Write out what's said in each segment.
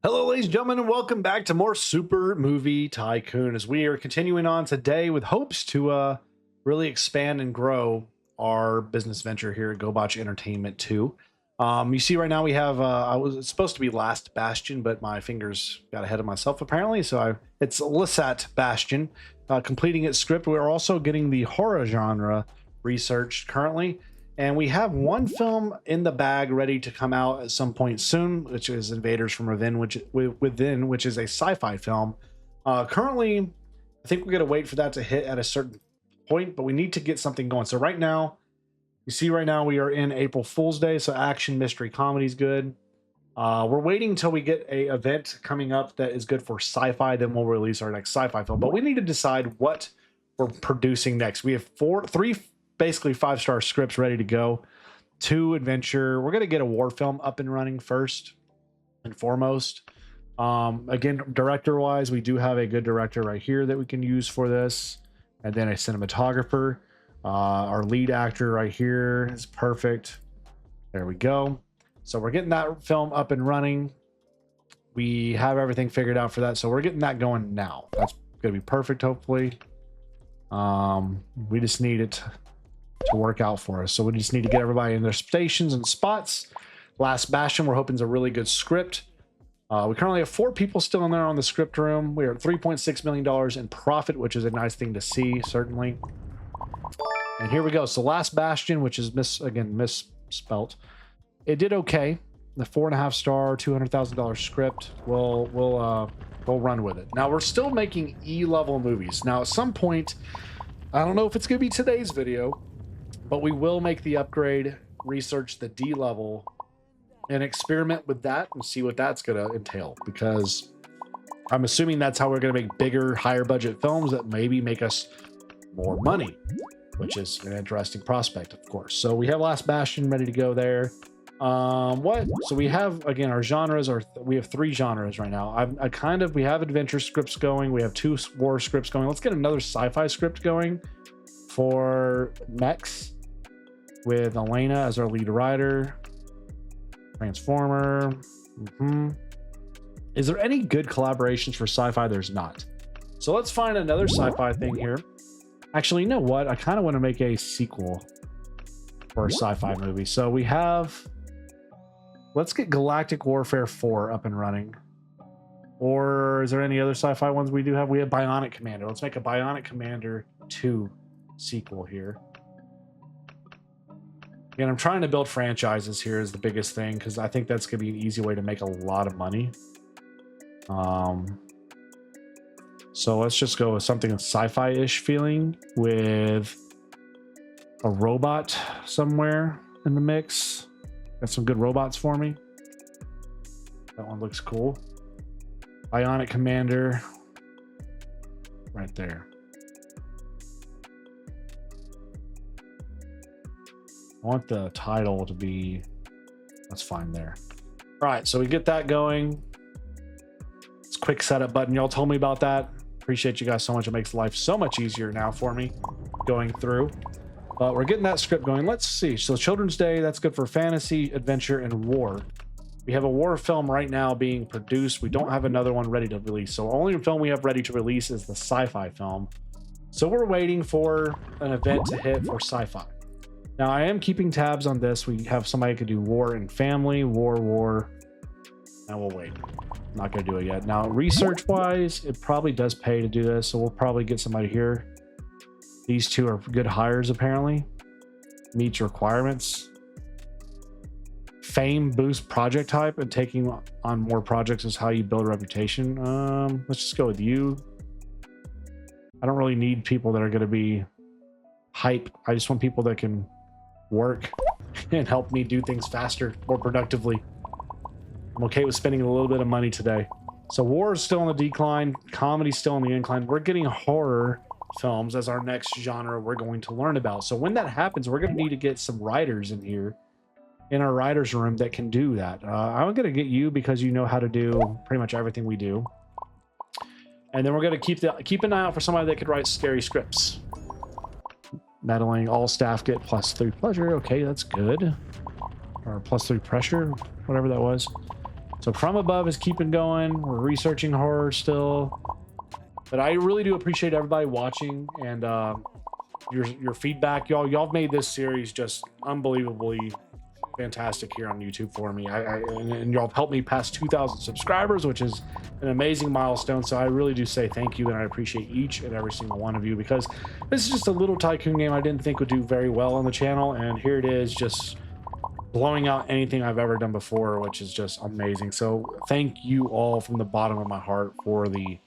Hello, ladies and gentlemen, and welcome back to more Super Movie Tycoon as we are continuing on today with hopes to really expand and grow our business venture here at Gobotch Entertainment 2. You see right now we have, it's supposed to be Last Bastion, but my fingers got ahead of myself apparently. So it's Lissat Bastion, completing its script. We're also getting the horror genre researched currently. And we have one film in the bag ready to come out at some point soon, which is Invaders from Within, which is a sci-fi film. Currently, I think we're going to wait for that to hit at a certain point, but we need to get something going. So right now, you see right now we are in April Fool's Day, so action, mystery, comedy is good. We're waiting until we get a event coming up that is good for sci-fi, then we'll release our next sci-fi film. But we need to decide what we're producing next. We have three basically 5-star scripts ready to go. 2 adventure. We're going to get a war film up and running first and foremost. Again, director wise, we do have a good director right here that we can use for this, and then a cinematographer. Our lead actor right here is perfect. There we go. So we're getting that film up and running. We have everything figured out for that, so we're getting that going now. That's going to be perfect, hopefully. We just need it to work out for us, so we just need to get everybody in their stations and spots. Last Bastion, we're hoping is a really good script. We currently have 4 people still in there on the script room. We are at $3.6 million in profit, which is a nice thing to see, certainly. And here we go. So Last Bastion, which is misspelt, it did okay. The 4.5-star $200,000 script. We'll run with it. Now we're still making E-level movies. Now at some point, I don't know if it's going to be today's video, but we will make the upgrade, research the D level, and experiment with that and see what that's going to entail. Because I'm assuming that's how we're going to make bigger, higher budget films that maybe make us more money, which is an interesting prospect, of course. So we have Last Bastion ready to go there. So we have, again, our genres are, we have 3 genres right now. We have adventure scripts going. We have 2 war scripts going. Let's get another sci-fi script going for next, with Elena as our lead writer. Transformer. Is there any good collaborations for sci-fi? There's not. So let's find another sci-fi thing here. Actually, you know what? I kind of want to make a sequel for a sci-fi movie. So we have, let's get Galactic Warfare 4 up and running. Or is there any other sci-fi ones we do have? We have Bionic Commander. Let's make a Bionic Commander 2 sequel here. And I'm trying to build franchises here is the biggest thing, because I think that's going to be an easy way to make a lot of money. So let's just go with something sci-fi-ish feeling with a robot somewhere in the mix. Got some good robots for me. That one looks cool. Bionic Commander. Right there. I want the title to be, that's fine there. All right, so we get that going. It's a quick setup button. Y'all told me about that. Appreciate you guys so much. It makes life so much easier now for me going through. But we're getting that script going. Let's see. So Children's Day, that's good for fantasy, adventure, and war. We have a war film right now being produced. We don't have another one ready to release. So the only film we have ready to release is the sci-fi film. So we're waiting for an event to hit for sci-fi. Now, I am keeping tabs on this. We have somebody who could do war and family, war, and we'll wait. I'm not going to do it yet. Now, research-wise, it probably does pay to do this, so we'll probably get somebody here. These 2 are good hires, apparently. Meets requirements. Fame boost project type, and taking on more projects is how you build a reputation. Let's just go with you. I don't really need people that are going to be hype. I just want people that can work and help me do things faster, more productively. I'm okay with spending a little bit of money today. So war is still on the decline, comedy's still on the incline. We're getting horror films as our next genre we're going to learn about. So when that happens, we're going to need to get some writers in here in our writers room that can do that. I'm going to get you because you know how to do pretty much everything we do. And then we're going to keep an eye out for somebody that could write scary scripts. Meddling, all staff get +3 pleasure. Okay, that's good. Or +3 pressure, whatever that was. So From Above is keeping going. We're researching horror still. But I really do appreciate everybody watching and your feedback. Y'all made this series just unbelievably fantastic here on YouTube for me. And y'all helped me pass 2,000 subscribers, which is an amazing milestone. So I really do say thank you, and I appreciate each and every single one of you, because this is just a little tycoon game I didn't think would do very well on the channel, and here it is, just blowing out anything I've ever done before, which is just amazing. So thank you all from the bottom of my heart for the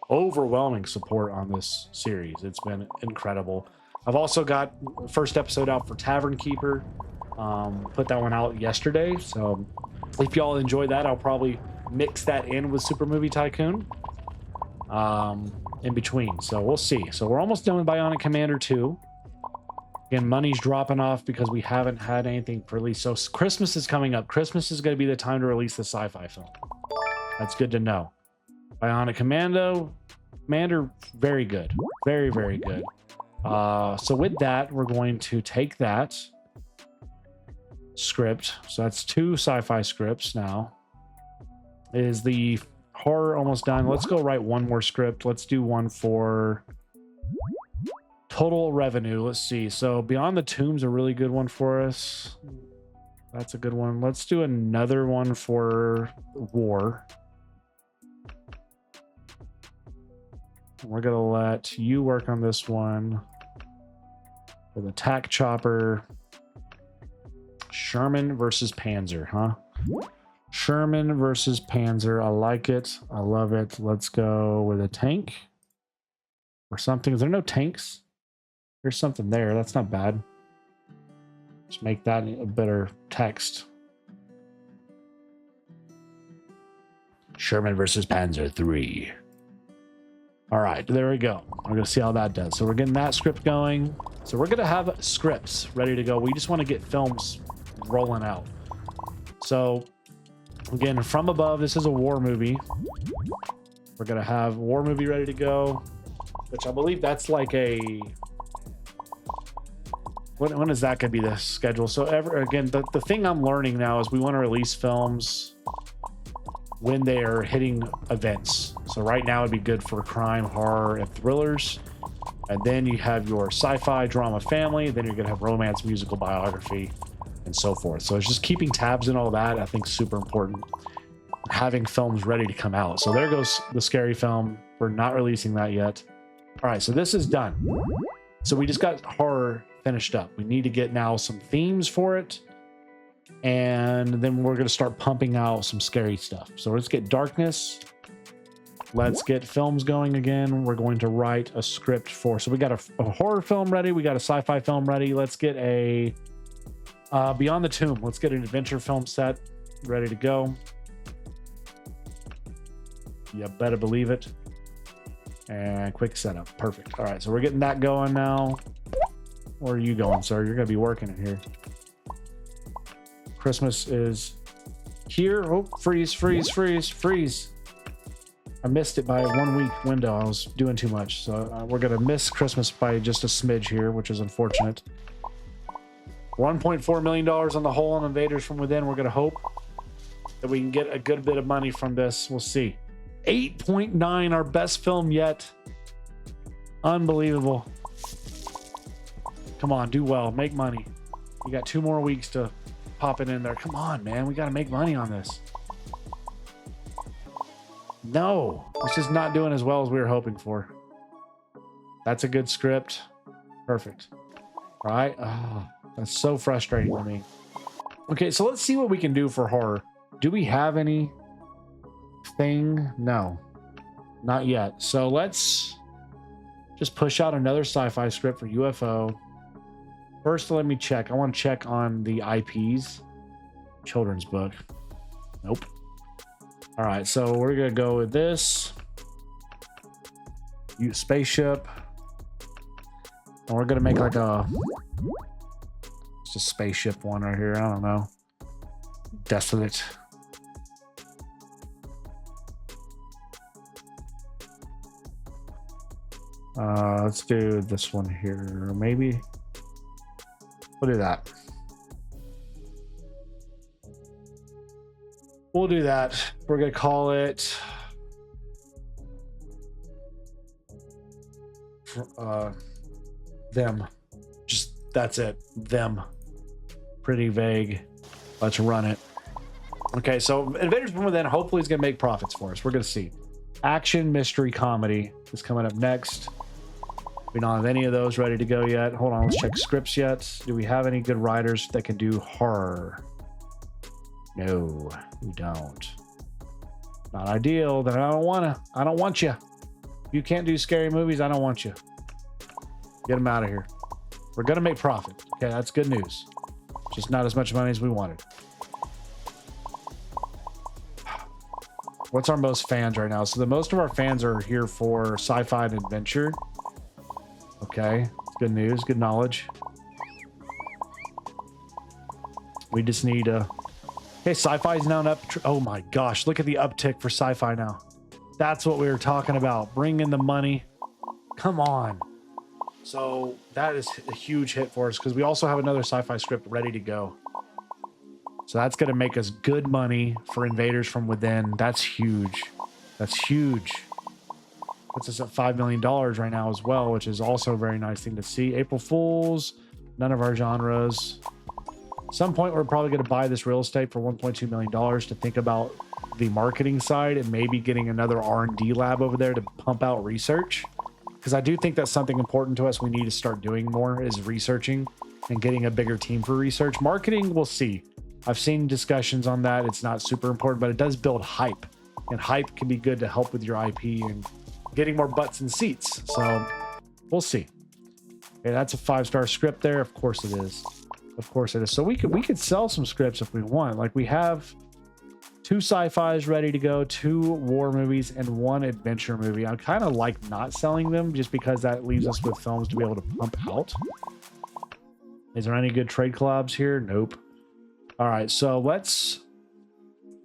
overwhelming support on this series. It's been incredible. I've also got the first episode out for Tavern Keeper. Put that one out yesterday, so if y'all enjoy that, I'll probably mix that in with Super Movie Tycoon in between, so we'll see. So we're almost done with Bionic Commander 2. Again, money's dropping off because we haven't had anything released. So Christmas is coming up. Christmas is going to be the time to release the sci-fi film. That's good to know. Bionic Commander, very good. Very, very good. So with that, we're going to take that script. So that's 2 sci-fi scripts now. Is the horror almost done? Let's go write one more script. Let's do one for total revenue. Let's see. So Beyond the Tomb's a really good one for us. That's a good one. Let's do another one for War. We're gonna let you work on this one with Attack Chopper. Sherman versus Panzer, huh? Sherman versus Panzer. I like it. I love it. Let's go with a tank or something. Is there no tanks? There's something there. That's not bad. Just make that a better text. Sherman versus Panzer 3. All right, there we go. We're going to see how that does. So we're getting that script going. So we're going to have scripts ready to go. We just want to get films rolling out. So again, From Above, this is a war movie. We're going to have war movie ready to go, which I believe that's like a... When is that going to be the schedule? So again, the thing I'm learning now is we want to release films when they are hitting events. So right now it'd be good for crime, horror, and thrillers. And then you have your sci-fi, drama, family. Then you're going to have romance, musical, biography, and so forth. So it's just keeping tabs in all that, I think, super important. Having films ready to come out. So there goes the scary film. We're not releasing that yet. All right, so this is done. So we just got horror finished up. We need to get now some themes for it. And then we're going to start pumping out some scary stuff. So let's get darkness. Let's get films going again. We're going to write a script for... So we got a horror film ready. We got a sci-fi film ready. Let's get a... Beyond the Tomb. Let's get an adventure film set ready to go. You better believe it. And quick setup. Perfect. All right, so we're getting that going now. Where are you going, sir? You're going to be working in here. Christmas is here. Oh, freeze, freeze, freeze, freeze. I missed it by a 1 week window. I was doing too much. So we're going to miss Christmas by just a smidge here, which is unfortunate. $1.4 million on the whole on Invaders from Within. We're going to hope that we can get a good bit of money from this. We'll see. 8.9, our best film yet. Unbelievable. Come on, do well. Make money. You got 2 more weeks to pop it in there. Come on, man. We got to make money on this. No, it's just not doing as well as we were hoping for. That's a good script. Perfect. All right. Oh, that's so frustrating to me. Okay, so let's see what we can do for horror. Do we have anything? No, not yet. So let's just push out another sci-fi script for UFO. First, let me check. I want to check on the IPs. Children's book. Nope. All right, so we're going to go with this. Spaceship. And we're going to make like a... It's a spaceship one right here. I don't know. Desolate. Let's do this one here. Maybe. We'll do that. We'll do that. We're gonna call it them. Just that's it. Them. Pretty vague. Let's run it. Okay, so Invaders from Within hopefully is gonna make profits for us. We're gonna see. Action, mystery, comedy is coming up next. We don't have any of those ready to go yet. Hold on, let's check scripts yet. Do we have any good writers that can do horror? No, we don't. Not ideal. Then I don't want you. If you can't do scary movies, I don't want you. Get them out of here. We're gonna make profit. Okay, that's good news. Just not as much money as we wanted. What's our most fans right now? So the most of our fans are here for sci-fi and adventure. Okay, good news, good knowledge. We just need a... Okay, sci-fi is now an up... Oh my gosh, look at the uptick for sci-fi now. That's what we were talking about. Bring in the money. Come on. So that is a huge hit for us because we also have another sci-fi script ready to go. So that's going to make us good money for Invaders from Within. That's huge. That's huge. Puts us at $5 million right now as well, which is also a very nice thing to see. April Fools, none of our genres. At some point, we're probably going to buy this real estate for $1.2 million to think about the marketing side and maybe getting another R&D lab over there to pump out research. Because I do think that's something important to us. We need to start doing more is researching and getting a bigger team for research. Marketing, we'll see. I've seen discussions on that. It's not super important, but it does build hype. And hype can be good to help with your IP and getting more butts and seats. So we'll see. Okay, that's a 5-star script there. Of course it is. Of course it is. So we could sell some scripts if we want. Like we have 2 sci-fis ready to go, 2 war movies, and 1 adventure movie. I kind of like not selling them just because that leaves us with films to be able to pump out. Is there any good trade collabs here? Nope. All right, so let's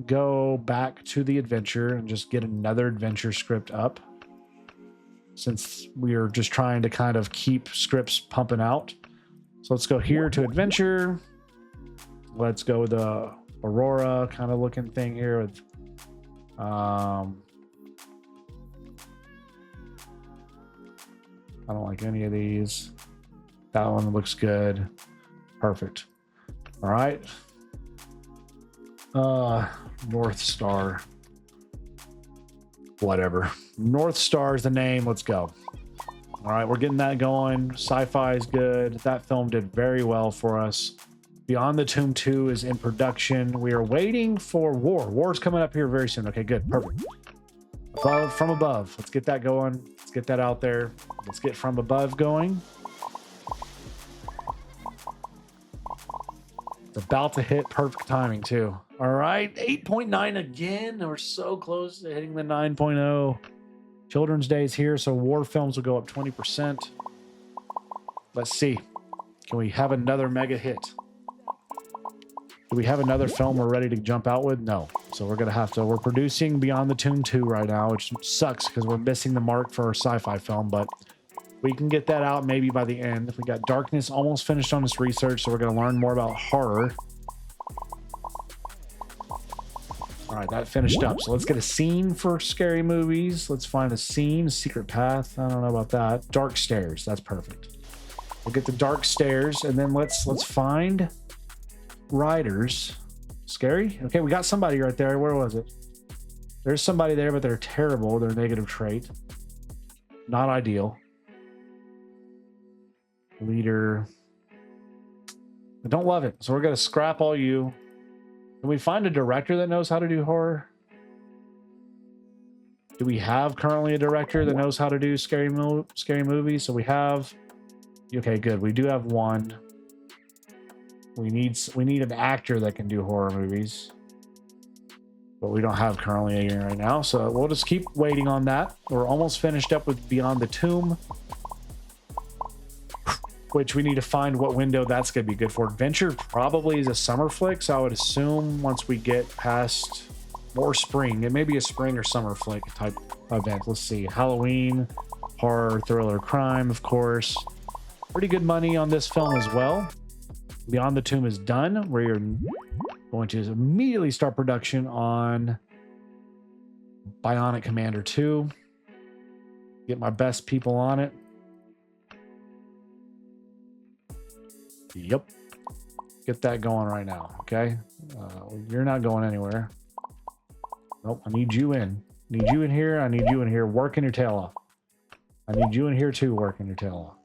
go back to the adventure and just get another adventure script up since we are just trying to kind of keep scripts pumping out. So let's go here to adventure. Let's go with the Aurora kind of looking thing here with I don't like any of these. That one looks good. Perfect. All right. North Star. Whatever. North Star is the name. Let's go. All right, we're getting that going. Sci-fi is good. That film did very well for us. Beyond the Tomb 2 is in production. We are waiting for War. War's coming up here very soon. Okay, good. Perfect. Above, From Above. Let's get that going. Let's get that out there. Let's get From Above going. It's about to hit. Perfect timing, too. All right, 8.9 again. We're so close to hitting the 9.0. Children's Day is here, so war films will go up 20%. Let's see. Can we have another mega hit? Do we have another film we're ready to jump out with? No. So we're going to have to... We're producing Beyond the Tomb 2 right now, which sucks because we're missing the mark for our sci-fi film, but we can get that out maybe by the end. We got Darkness almost finished on this research, so we're going to learn more about horror. All right, that finished up. So let's get a scene for scary movies. Let's find a scene. Secret Path. I don't know about that. Dark Stairs. That's perfect. We'll get the Dark Stairs, and then let's find writers. Scary? Okay, we got somebody right there. Where was it? There's somebody there, but they're terrible. They're a negative trait. Not ideal. Leader. I don't love it. So we're going to scrap all you. Can we find a director that knows how to do horror? Do we have currently a director that knows how to do scary movies? So we have... Okay, good. We do have one. We need an actor that can do horror movies. But we don't have currently anyone right now. So we'll just keep waiting on that. We're almost finished up with Beyond the Tomb, which we need to find what window that's going to be good for. Adventure probably is a summer flick, so I would assume once we get past more spring, it may be a spring or summer flick type event. Let's see. Halloween, horror, thriller, crime, of course. Pretty good money on this film as well. Beyond the Tomb is done. We're Going to immediately start production on Bionic Commander 2. Get my best people on it. Yep. Get that going right now, okay? You're not going anywhere. Nope, I need you in. Need you in here. I need you in here working your tail off. I need you in here too working your tail off.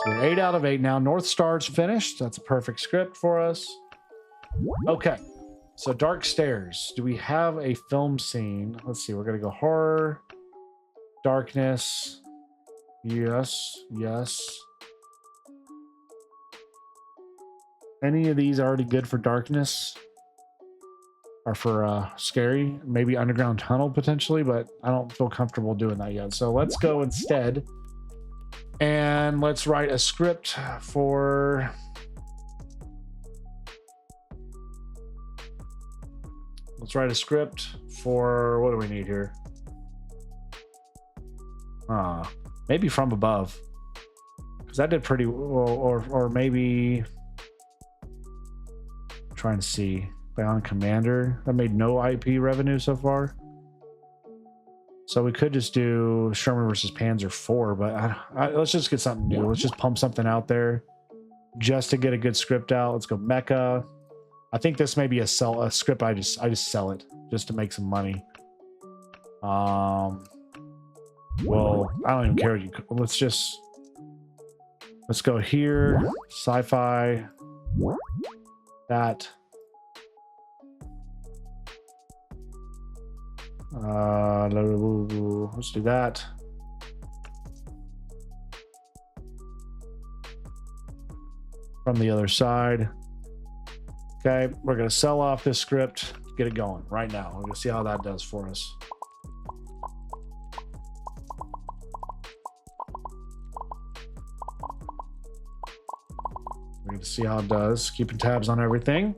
So we're 8 out of 8 now. North Star's finished. That's a perfect script for us. Okay. So Dark Stairs. Do we have a film scene? Let's see. We're going to go horror, darkness. Yes. Yes. Any of these already good for darkness? Or for scary? Maybe underground tunnel potentially, but I don't feel comfortable doing that yet. So let's go instead. And let's write a script for... Let's write a script for... What do we need here? Maybe From Above. Because that did pretty... Or maybe... I'm trying to see. Bionic Commander. That made no IP revenue so far. So we could just do Sherman versus Panzer 4, but let's just get something new. Let's just pump something out there just to get a good script out. Let's go Mecha. I think this may be a script. I just sell it just to make some money. Well, I don't even care. Let's go here. Sci-fi. That. Let's do that. From the other side. Okay, we're going to sell off this script, get it going right now. We're going to see how that does for us. We're going to see how it does, keeping tabs on everything.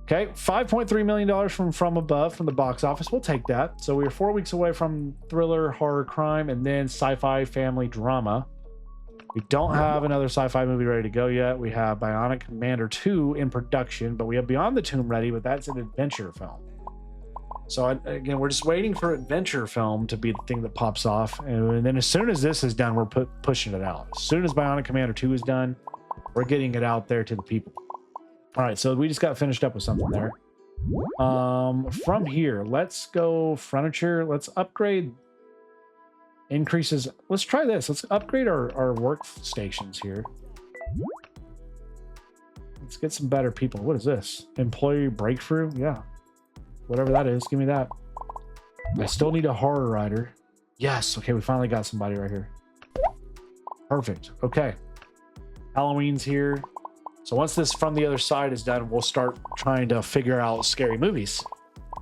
Okay, $5.3 million from Above from the box office. We'll take that. So we are 4 weeks away from thriller, horror, crime, and then sci-fi family drama. We don't have another sci-fi movie ready to go yet. We have Bionic Commander 2 in production, but we have Beyond the Tomb ready, but that's an adventure film. So again, we're just waiting for adventure film to be the thing that pops off. And then as soon as this is done, we're pushing it out. As soon as Bionic Commander 2 is done, we're getting it out there to the people. All right, so we just got finished up with something there. From here, let's go furniture. Let's upgrade increases. Let's try this. Let's upgrade our workstations here. Let's get some better people. What is this? Employee breakthrough? Yeah. Whatever that is, give me that. I still need a horror writer. Yes. Okay, we finally got somebody right here. Perfect. Okay. Halloween's here. So once this From the Other Side is done, we'll start trying to figure out scary movies.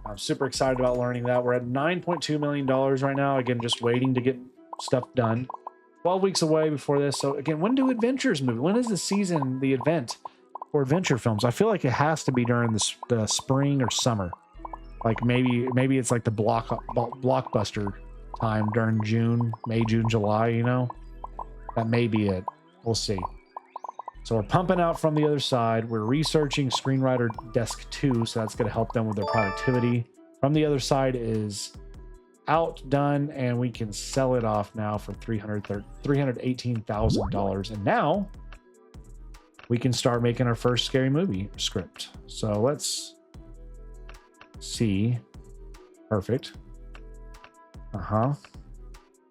I'm super excited about learning that. We're at $9.2 million right now. Again, just waiting to get stuff done. 12 weeks away before this. So again, when do adventures move? When is the season, the event for adventure films? I feel like it has to be during the spring or summer. Like maybe it's like the blockbuster time during June, May, June, July, you know? That may be it. We'll see. So we're pumping out From the Other Side. We're researching Screenwriter Desk 2, so that's going to help them with their productivity. From the Other Side is out, done, and we can sell it off now for $318,000. And now we can start making our first scary movie script. So let's see. Perfect.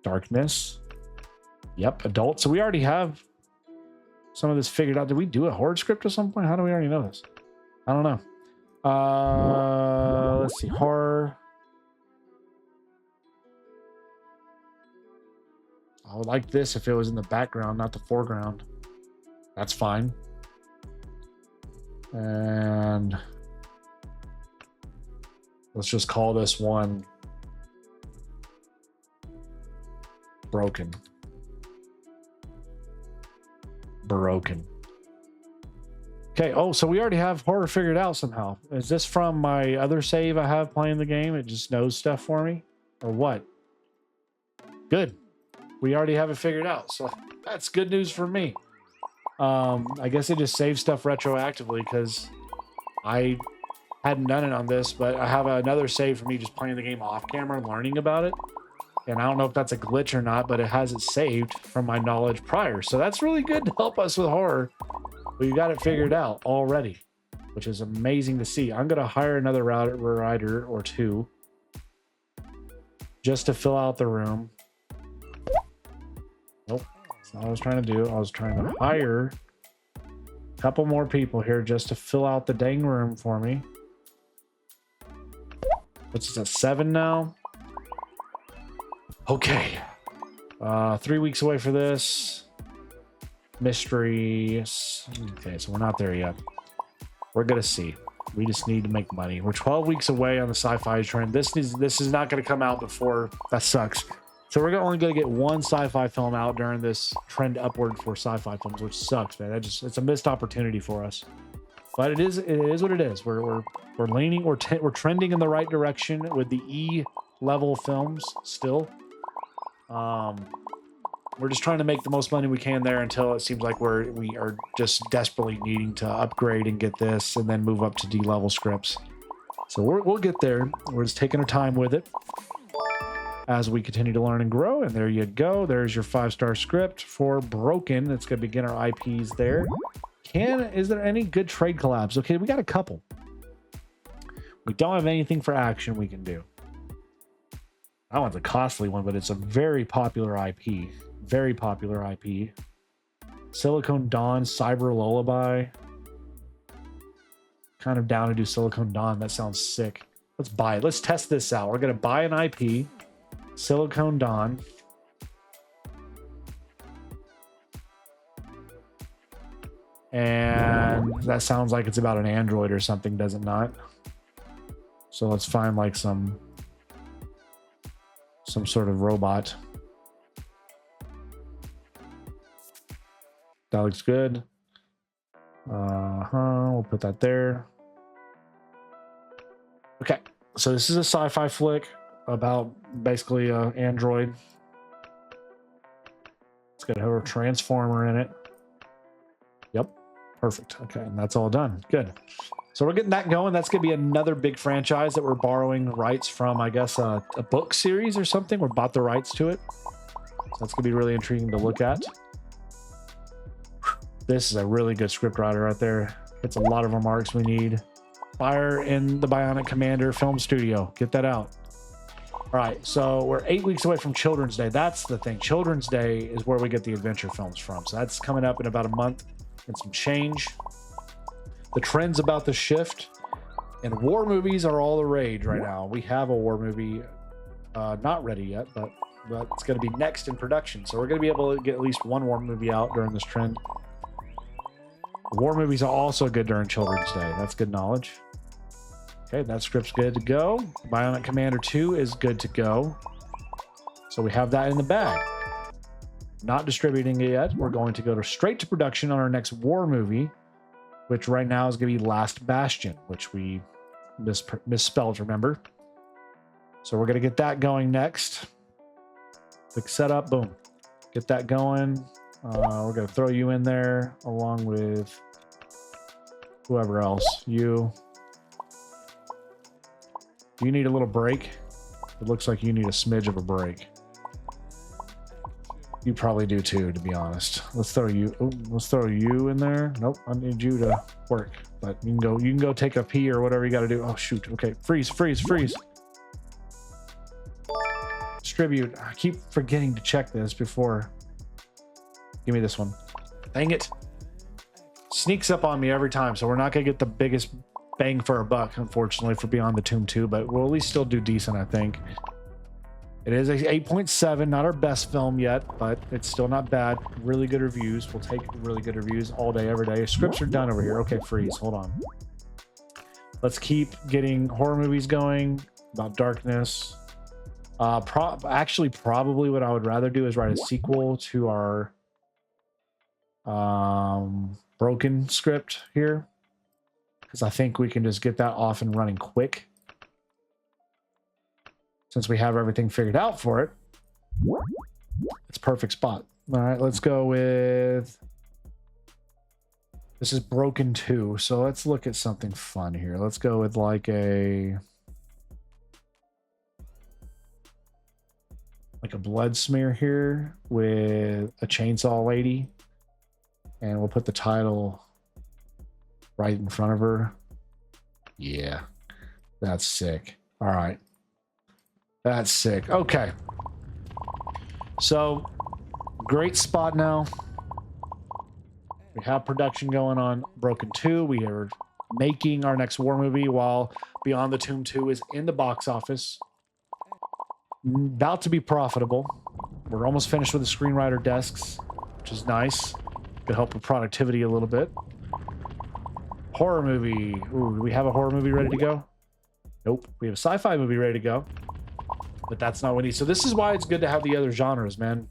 Darkness. Yep, adult. So we already have some of this figured out. Did we do a horror script at some point? How do we already know this? I don't know. Let's see. Horror. I would like this if it was in the background, not the foreground. That's fine. And let's just call this one Broken. Okay. Oh, so we already have horror figured out somehow. Is this from my other save I have playing the game? It just knows stuff for me, or what? Good. We already have it figured out, so that's good news for me. I guess it just saves stuff retroactively because I hadn't done it on this, but I have another save for me just playing the game off camera and learning about it. And I don't know if that's a glitch or not, but it has it saved from my knowledge prior. So that's really good to help us with horror. We got it figured out already, which is amazing to see. I'm going to hire another rider or two just to fill out the room. Nope, that's not what I was trying to do. I was trying to hire a couple more people here just to fill out the dang room for me. What's this, at 7 now? Okay. 3 weeks away for this. Mysteries. Okay, so we're not there yet. We're gonna see. We just need to make money. We're 12 weeks away on the sci-fi trend. This is not gonna come out before. That sucks. So we're only gonna get one sci-fi film out during this trend upward for sci-fi films, which sucks, man. It's a missed opportunity for us. But it is what it is. We're leaning. We're trending in the right direction with the E level films still. We're just trying to make the most money we can there until it seems like we are just desperately needing to upgrade and get this and then move up to D level scripts. So we'll get there. We're just taking our time with it as we continue to learn and grow. And there you go. There's your 5-star script for Broken. It's going to begin our IPs there. Is there any good trade collabs? Okay, we got a couple. We don't have anything for action we can do. That one's a costly one, but it's a very popular IP. Very popular IP. Silicon Dawn, Cyber Lullaby. Kind of down to do Silicon Dawn. That sounds sick. Let's buy it. Let's test this out. We're going to buy an IP. Silicon Dawn. And that sounds like it's about an android or something, does it not? So let's find like some sort of robot. That looks good. We'll put that there. Okay, so this is a sci-fi flick about basically an android. It's got a transformer in it. Yep, perfect. Okay, and that's all done. Good. So we're getting that going. That's going to be another big franchise that we're borrowing rights from, I guess, a book series or something. We bought the rights to it. So that's going to be really intriguing to look at. This is a really good script writer right there. It's a lot of remarks we need. Fire in the Bionic Commander Film Studio. Get that out. All right, so we're 8 weeks away from Children's Day. That's the thing. Children's Day is where we get the adventure films from. So that's coming up in about a month and some change. The trend's about to shift, and war movies are all the rage right now. We have a war movie not ready yet, but it's going to be next in production. So we're going to be able to get at least one war movie out during this trend. War movies are also good during Children's Day. That's good knowledge. Okay, that script's good to go. Bionic Commander 2 is good to go. So we have that in the bag. Not distributing it yet. We're going to go straight to production on our next war movie, which right now is going to be Last Bastion, which we misspelled, remember? So we're going to get that going next. Quick setup, boom. Get that going. We're going to throw you in there along with whoever else. You need a little break? It looks like you need a smidge of a break. You probably do too, to be honest. Let's throw you in there. Nope, I need you to work. But you can go take a pee or whatever you got to do. Oh shoot. Okay, freeze. Distribute. I keep forgetting to check this before. Give me this one. Dang it. Sneaks up on me every time, so we're not going to get the biggest bang for a buck, unfortunately, for Beyond the Tomb 2, but we'll at least still do decent, I think. It is a 8.7, not our best film yet, but it's still not bad. Really good reviews. We'll take really good reviews all day, every day. Scripts are done over here. Okay, freeze. Hold on. Let's keep getting horror movies going about darkness. Actually, probably what I would rather do is write a sequel to our Broken script here, because I think we can just get that off and running quick since we have everything figured out for it. It's a perfect spot. All right, let's go with This is Broken 2. So let's look at something fun here. Let's go with like a blood smear here with a chainsaw lady. And we'll put the title right in front of her. Yeah, that's sick. All right. That's sick. Okay. So, great spot now. We have production going on Broken 2. We are making our next war movie while Beyond the Tomb 2 is in the box office. About to be profitable. We're almost finished with the screenwriter desks, which is nice. Could help with productivity a little bit. Horror movie. Ooh, do we have a horror movie ready to go? Nope. We have a sci-fi movie ready to go. But that's not what we need. So this is why it's good to have the other genres, man.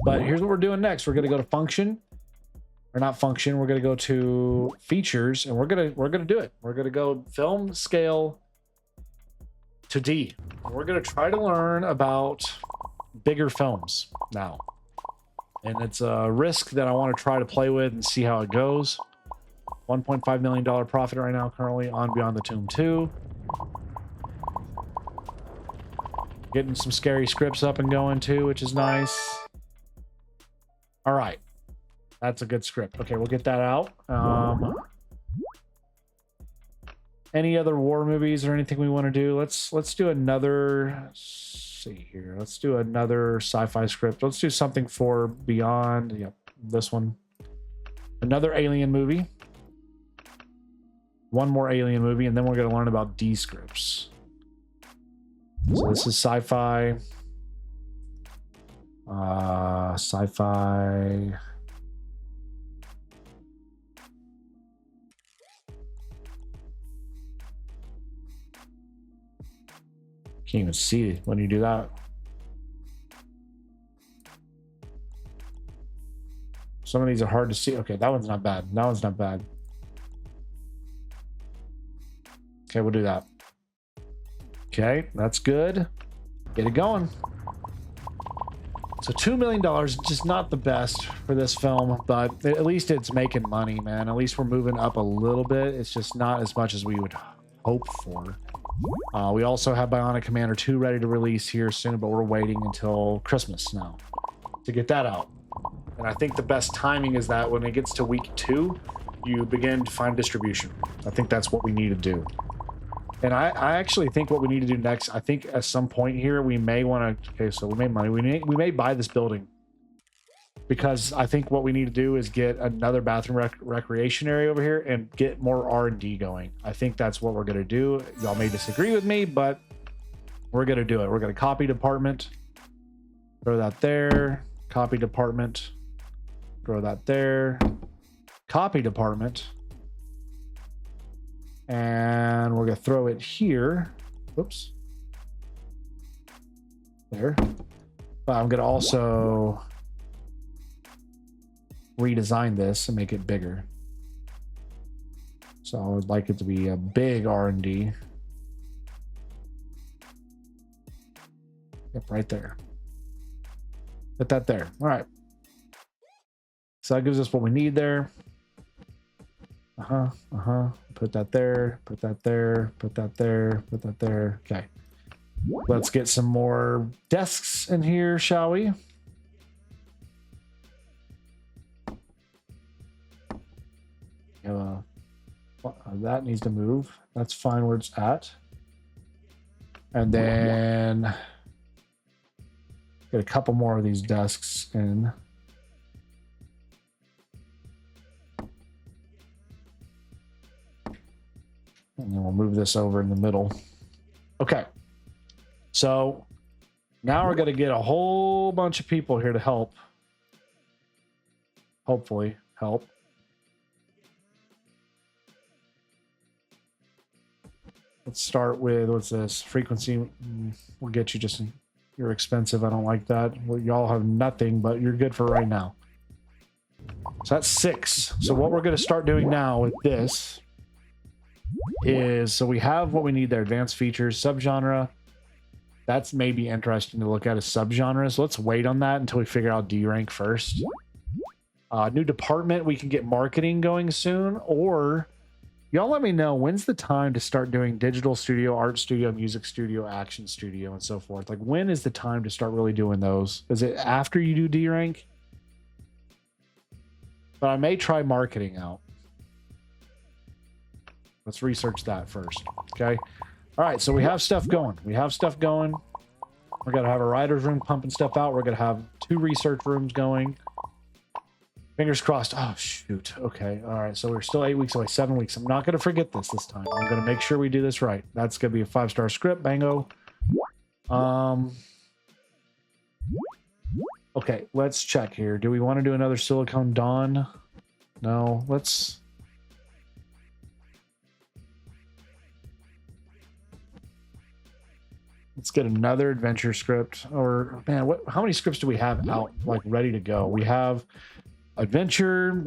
But here's what we're doing next. We're going to go to function. Or not function. We're going to go to features. And we're going to do it. We're going to go film scale to D. And we're going to try to learn about bigger films now. And it's a risk that I want to try to play with and see how it goes. $1.5 million profit right now currently on Beyond the Tomb 2. Getting some scary scripts up and going too, which is nice. All right. That's a good script. Okay, we'll get that out. Any other war movies or anything we want to do? Let's do another... Let's see here. Let's do another sci-fi script. Let's do something for Beyond. Yep, this one. Another alien movie. One more alien movie, and then we're going to learn about D scripts. So this is sci-fi. Sci-fi. Can't even see it when you do that. Some of these are hard to see. Okay, that one's not bad. That one's not bad. Okay, we'll do that. Okay, that's good. Get it going. So $2 million, just not the best for this film, but at least it's making money, man. At least we're moving up a little bit. It's just not as much as we would hope for. We also have Bionic Commander 2 ready to release here soon, but we're waiting until Christmas now to get that out. And I think the best timing is that when it gets to week 2, you begin to find distribution. I think that's what we need to do. And I actually think what we need to do next, I think at some point here, we may want to, okay, so we made money. We may buy this building. Because I think what we need to do is get another bathroom recreation area over here and get more R&D going. I think that's what we're going to do. Y'all may disagree with me, but we're going to do it. We're going to copy department. Throw that there. Copy department. Throw that there. Copy department. And we're going to throw it here. Whoops. There. But I'm going to also redesign this and make it bigger. So I would like it to be a big R&D. Yep, right there. Put that there. All right. So that gives us what we need there. Put that there. Put that there. Put that there. Put that there. Okay. Let's get some more desks in here, shall we? That needs to move. That's fine where it's at. And then get a couple more of these desks in. And then we'll move this over in the middle. Okay. So now we're going to get a whole bunch of people here to help. Hopefully help. Let's start with, what's this? Frequency. We'll get you just, you're expensive. I don't like that. Well, y'all have nothing, but you're good for right now. So that's 6. So what we're going to start doing now with this is, so we have what we need there. Advanced features, subgenre. That's maybe interesting to look at as subgenres. Let's wait on that until we figure out D rank first. New department, we can get marketing going soon, or y'all let me know when's the time to start doing digital studio, art studio, music studio, action studio, and so forth. Like, when is the time to start really doing those? Is it after you do D rank? But I may try marketing out. Let's research that first. Okay. All right. So we have stuff going. We're going to have a writer's room pumping stuff out. We're going to have 2 research rooms going. Fingers crossed. Oh, shoot. Okay. All right. So we're still 8 weeks away, 7 weeks. I'm not going to forget this time. I'm going to make sure we do this right. That's going to be a 5-star script. Bango. Okay. Let's check here. Do we want to do another Silicon Dawn? No. Let's get another adventure script. Or, man, how many scripts do we have out, like, ready to go? We have adventure,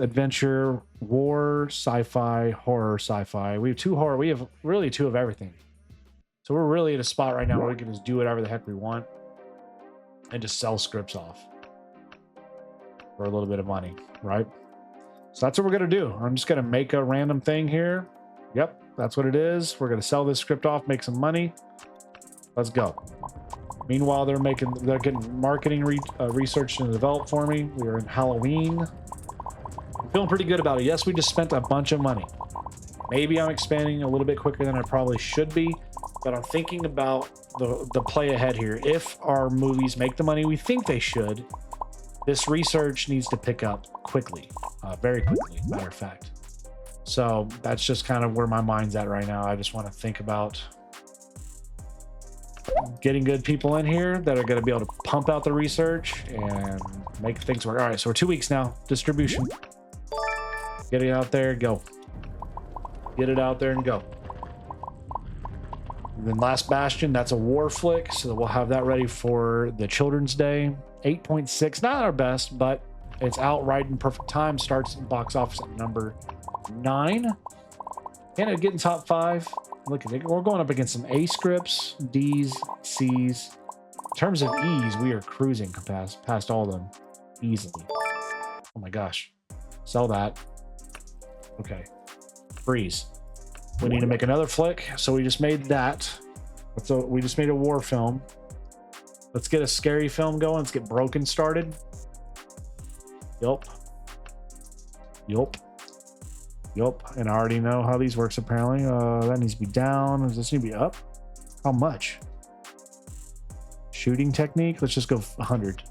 war, sci-fi, horror, sci-fi. We have 2 horror. We have really 2 of everything. So we're really at a spot right now where we can just do whatever the heck we want and just sell scripts off for a little bit of money, right? So that's what we're going to do. I'm just going to make a random thing here. Yep, that's what it is. We're going to sell this script off, make some money. Let's go. Meanwhile, they're getting marketing research and developed for me. We are in Halloween. I'm feeling pretty good about it. Yes, we just spent a bunch of money. Maybe I'm expanding a little bit quicker than I probably should be, but I'm thinking about the play ahead here. If our movies make the money we think they should, this research needs to pick up quickly, very quickly, matter of fact. So that's just kind of where my mind's at right now. I just want to think about getting good people in here that are going to be able to pump out the research and make things work. All right, so we're 2 weeks now. Distribution. Get it out there, go. Get it out there and go. And then Last Bastion, that's a war flick, so we'll have that ready for the Children's Day. 8.6, not our best, but it's out right in perfect time. Starts in box office at number 9. Can it get in top 5? Look, we're going up against some A scripts, D's, C's. In terms of E's, we are cruising past all of them easily. Oh my gosh. Sell that. Okay. Freeze. We need to make another flick, so we just made that. So we just made a war film. Let's get a scary film going. Let's get Broken started. Yup. And I already know how these works apparently. That needs to be down. Does this need to be up? How much? Shooting technique. Let's just go 100.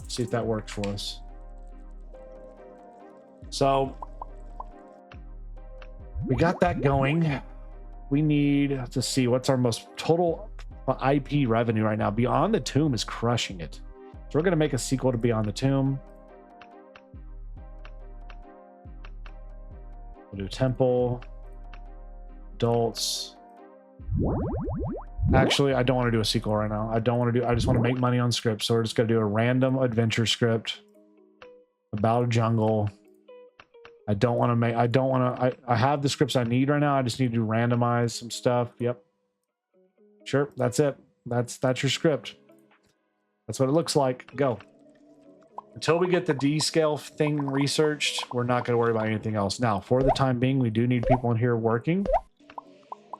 See if that works for us. So we got that going. We need to see what's our most total IP revenue right now. Beyond the Tomb is crushing it. So we're going to make a sequel to Beyond the Tomb. We'll do Temple, Adults. Actually, I don't want to do a sequel right now. I just want to make money on scripts. So we're just going to do a random adventure script about a jungle. I have the scripts I need right now. I just need to randomize some stuff. Yep. Sure. That's it. That's your script. That's what it looks like. Go. Until we get the D scale thing researched, we're not going to worry about anything else. Now, for the time being, we do need people in here working.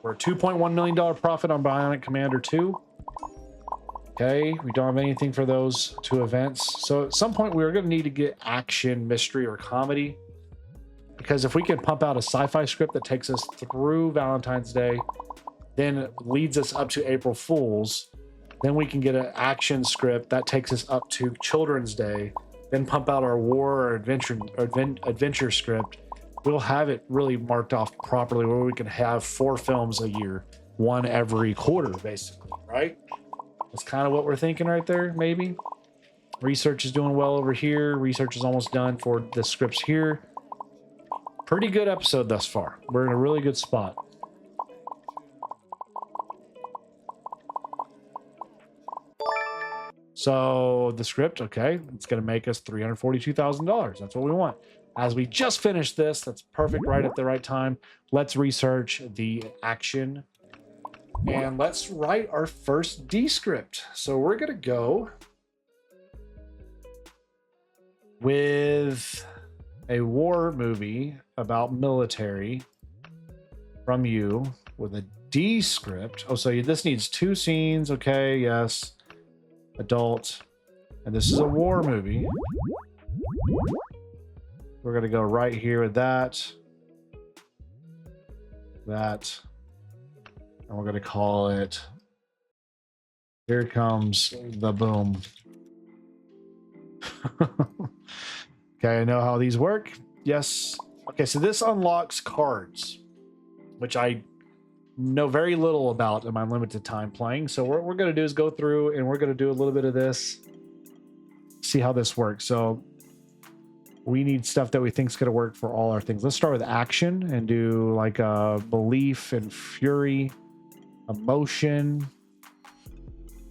We're a $2.1 million profit on Bionic Commander 2. Okay, we don't have anything for those 2 events. So at some point, we're going to need to get action, mystery, or comedy. Because if we can pump out a sci-fi script that takes us through Valentine's Day, then leads us up to April Fool's, then we can get an action script that takes us up to Children's Day, then pump out our war or adventure script. We'll have it really marked off properly where we can have 4 films a year, 1 every quarter, basically, right? That's kind of what we're thinking right there, maybe. Research is doing well over here. Research is almost done for the scripts here. Pretty good episode thus far. We're in a really good spot. So the script, okay, it's going to make us $342,000. That's what we want. As we just finished this, that's perfect, right at the right time. Let's research the action and let's write our first D script. So we're going to go with a war movie about military from you with a D script. Oh, so this needs 2 scenes. Okay, yes. Adult. And this is a war movie. We're going to go right here with that. That. And we're going to call it Here Comes the Boom. Okay, I know how these work. Yes. Okay, so this unlocks cards, which I know very little about in my limited time playing. So what we're going to do is go through and we're going to do a little bit of this, see how this works. So we need stuff that we think is going to work for all our things. Let's start with action and do like a belief and fury, emotion.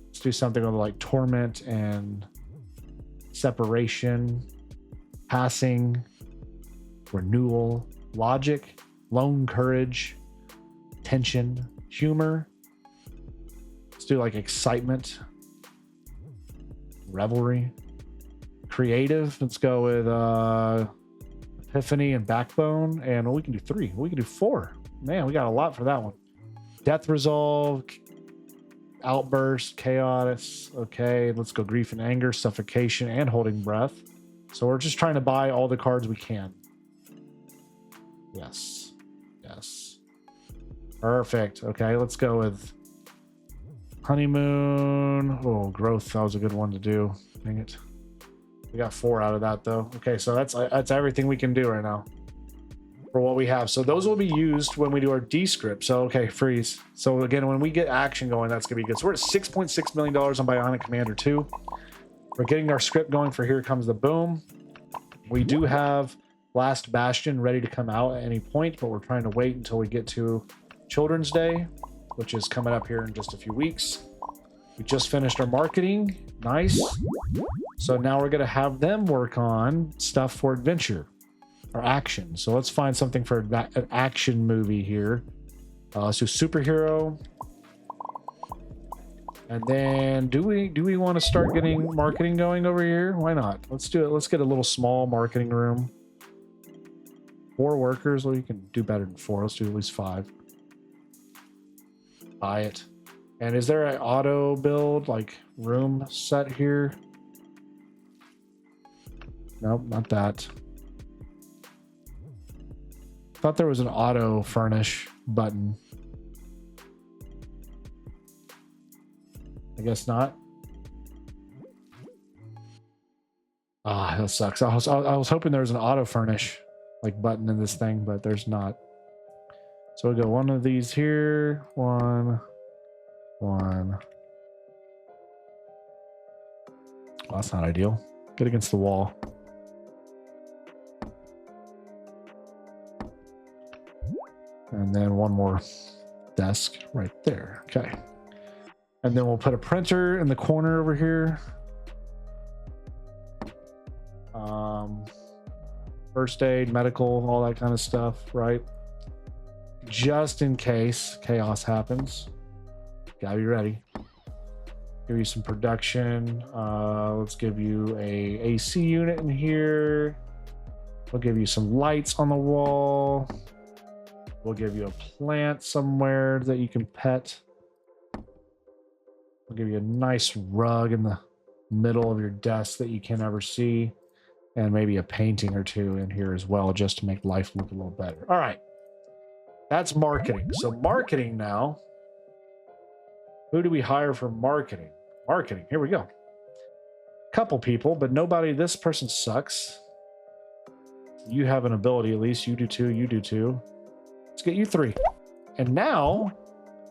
Let's do something with like torment and separation, passing, renewal, logic, lone courage, tension, humor. Let's do like excitement, revelry, creative. Let's go with epiphany and backbone. And we can do 3. We can do 4. Man, we got a lot for that one. Death resolve, outburst, chaos. Okay, let's go grief and anger, suffocation, and holding breath. So we're just trying to buy all the cards we can. Yes. Yes. Perfect. Okay, let's go with honeymoon. Oh, growth. That was a good one to do. Dang it. We got 4 out of that though. Okay, so that's everything we can do right now for what we have. So those will be used when we do our D script. So okay, freeze. So again, when we get action going, that's gonna be good. So we're at $6.6 million on Bionic Commander 2. We're getting our script going for Here Comes the Boom. We do have Last Bastion ready to come out at any point, but we're trying to wait until we get to Children's Day, which is coming up here in just a few weeks. We just finished our marketing. Nice. So now we're going to have them work on stuff for adventure or action. So let's find something for an action movie here. So superhero. And then do we want to start getting marketing going over here? Why not? Let's do it. Let's get a little small marketing room. 4 workers. Well, you can do better than 4. Let's do at least 5. Buy it. And is there an auto build like room set here? Nope, not that. Thought there was an auto furnish button. I guess not. Ah, that sucks. I was hoping there was an auto furnish like button in this thing, but there's not. So we'll go one of these here. One. Oh, that's not ideal. Get against the wall. And then one more desk right there. Okay. And then we'll put a printer in the corner over here. First aid, medical, all that kind of stuff, right? Just in case chaos happens. Gotta be ready. Give you some production. Let's give you a AC unit in here. We'll give you some lights on the wall. We'll give you a plant somewhere that you can pet. We'll give you a nice rug in the middle of your desk that you can never see. And maybe a painting or 2 in here as well, just to make life look a little better. All right. That's marketing. So marketing now. Who do we hire for marketing? Marketing. Here we go. Couple people, but nobody. This person sucks. You have an ability, at least. You do too. You do too. Let's get you 3. And now,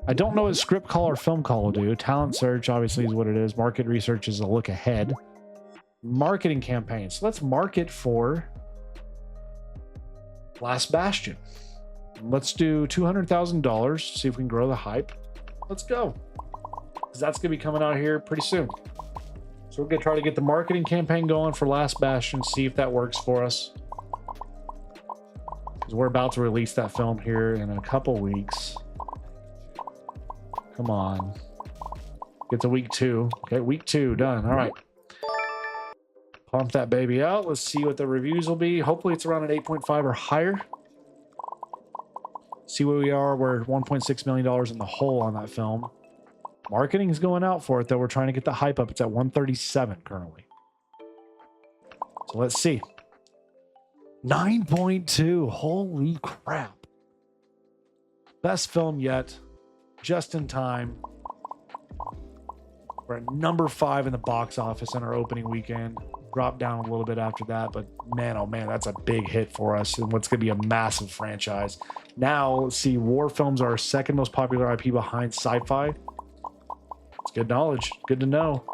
I don't know what script call or film call will do. Talent search, obviously, is what it is. Market research is a look ahead. Marketing campaigns. So let's market for Last Bastion. Let's do $200,000. See if we can grow the hype. Let's go. Because that's going to be coming out here pretty soon. So we're going to try to get the marketing campaign going for Last Bastion. See if that works for us. Because we're about to release that film here in a couple weeks. Come on. Get to week 2. Okay, week 2 done. All right. Pump that baby out. Let's see what the reviews will be. Hopefully it's around an 8.5 or higher. See where we are. We're $1.6 million in the hole on that film. Marketing is going out for it, though. We're trying to get the hype up. It's at 137 currently. So let's see. 9.2. Holy crap. Best film yet. Just in time. We're at number 5 in the box office on our opening weekend. Dropped down a little bit after that, but man, oh man, that's a big hit for us and what's going to be a massive franchise. Now, let's see, war films are our second most popular IP behind sci-fi. It's good knowledge, good to know.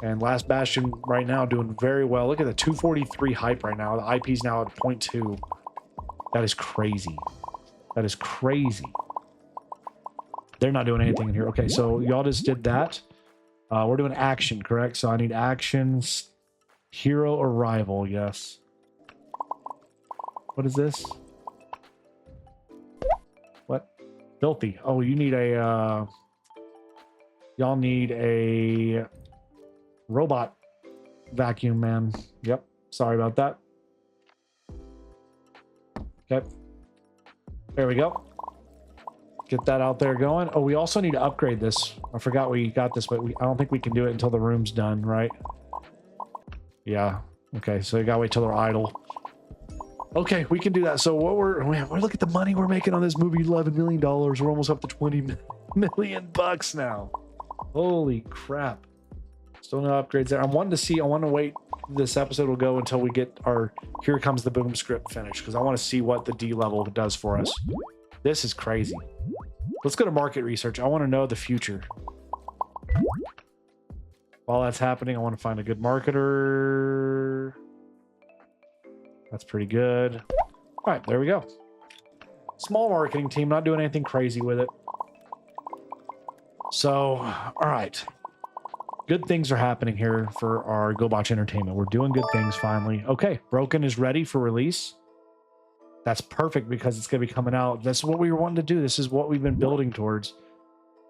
And Last Bastion right now doing very well. Look at the 243 hype right now. The IP's now at 0.2. That is crazy. That is crazy. They're not doing anything in here. Okay, so y'all just did that. We're doing action, correct? So I need actions. Hero or rival, yes. What is this? What? Filthy. Oh, you need a, y'all need a robot vacuum man. Yep. Sorry about that. Okay. There we go. Get that out there going. Oh, we also need to upgrade this. I forgot we got this, but I don't think we can do it until the room's done, right? Yeah. Okay, so you gotta wait till they're idle. Okay, we can do that. So what we're look at the money we're making on this movie, $11 million. We're almost up to $20 million now. Holy crap. Still no upgrades there. I want to wait. This episode will go until we get our Here Comes the Boom script finished, because I want to see what the D level does for us. This is crazy. Let's go to market research. I want to know the future. While that's happening, I want to find a good marketer. That's pretty good. All right, there we go. Small marketing team, not doing anything crazy with it. So, all right. Good things are happening here for our Gobotch Entertainment. We're doing good things finally. Okay, Broken is ready for release. That's perfect because it's going to be coming out. That's what we were wanting to do. This is what we've been building towards.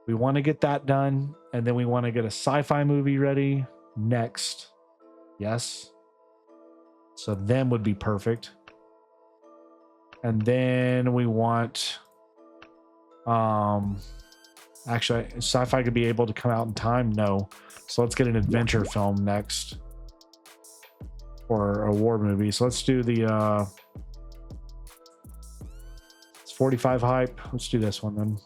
We want to get that done, and then we want to get a sci-fi movie ready next. Yes. So them would be perfect. And then we want actually sci-fi could be able to come out in time. No. So let's get an adventure film next. Or a war movie. So let's do the it's 45 hype. Let's do this one then.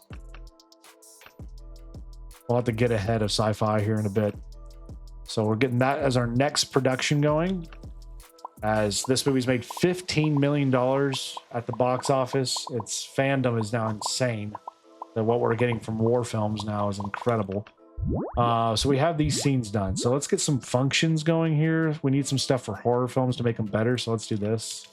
We'll have to get ahead of sci-fi here in a bit. So we're getting that as our next production going. As this movie's made $15 million at the box office. Its fandom is now insane. That what we're getting from war films now is incredible. So we have these scenes done. So let's get some functions going here. We need some stuff for horror films to make them better. So let's do this.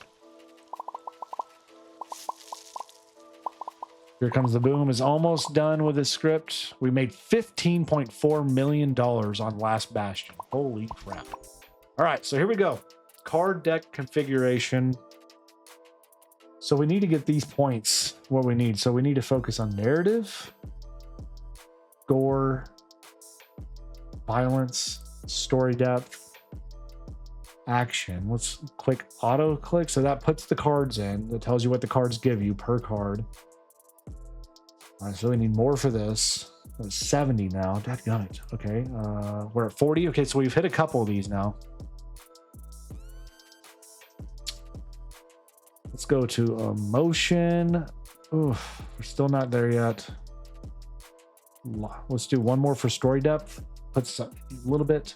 Here Comes the Boom is almost done with the script. We made $15.4 million on Last Bastion. Holy crap. All right, so here we go. Card deck configuration. So we need to get these points what we need. So we need to focus on narrative, gore, violence, story depth, action. Let's click auto click. So that puts the cards in. That tells you what the cards give you per card. All right, so we need more for this. It's 70 now. Dadgummit. Okay, we're at 40. Okay, so we've hit a couple of these now. Let's go to emotion. Oof, we're still not there yet. Let's do one more for story depth. Puts us a little bit.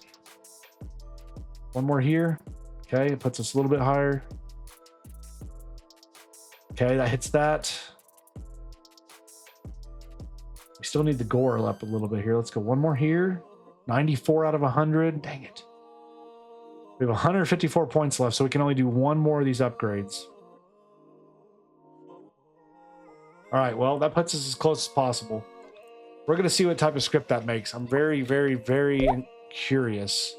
One more here. Okay, it puts us a little bit higher. Okay, that hits that. We still need the gore up a little bit here. Let's go one more here. 94 out of 100. Dang it. We have 154 points left, so we can only do one more of these upgrades. All right, well, that puts us as close as possible. We're going to see what type of script that makes. I'm very, very, very curious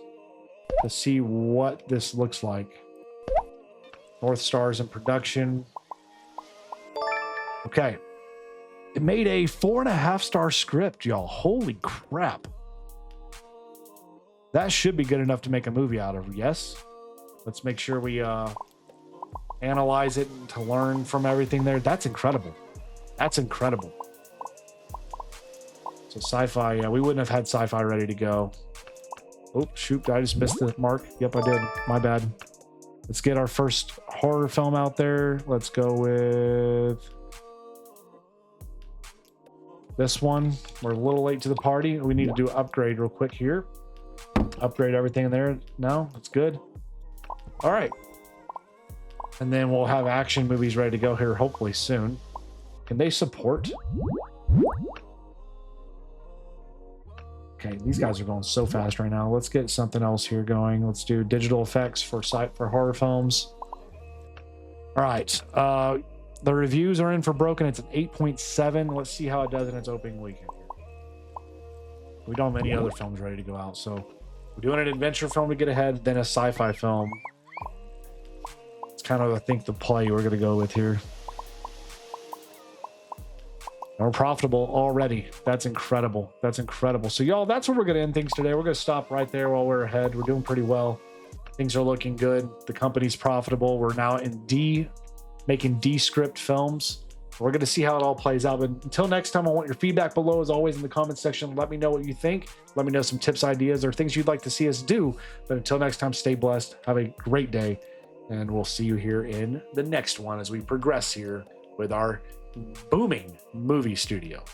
to see what this looks like. North Stars in production. Okay. It made a 4.5-star script, y'all. Holy crap. That should be good enough to make a movie out of, yes? Let's make sure we analyze it to learn from everything there. That's incredible. That's incredible. So sci-fi, yeah, we wouldn't have had sci-fi ready to go. Oh, shoot, I just missed the mark. Yep, I did. My bad. Let's get our first horror film out there. Let's go with this one. We're a little late to the party. We need to do an upgrade real quick here. Upgrade everything in there. No, that's good. All right. And then we'll have action movies ready to go here hopefully soon. Can they support? Okay, these guys are going so fast right now. Let's get something else here going. Let's do digital effects for horror films. All right. The reviews are in for Broken. It's an 8.7. Let's see how it does in its opening weekend. We don't have any other films ready to go out, so we're doing an adventure film to get ahead, then a sci-fi film. It's kind of, I think, the play we're going to go with here. We're profitable already. That's incredible. That's incredible. So, y'all, that's where we're going to end things today. We're going to stop right there while we're ahead. We're doing pretty well. Things are looking good. The company's profitable. We're now in making D-script films. We're going to see how it all plays out. But until next time, I want your feedback below, as always, in the comment section. Let me know what you think. Let me know some tips, ideas, or things you'd like to see us do. But until next time, stay blessed. Have a great day. And we'll see you here in the next one as we progress here with our booming movie studio.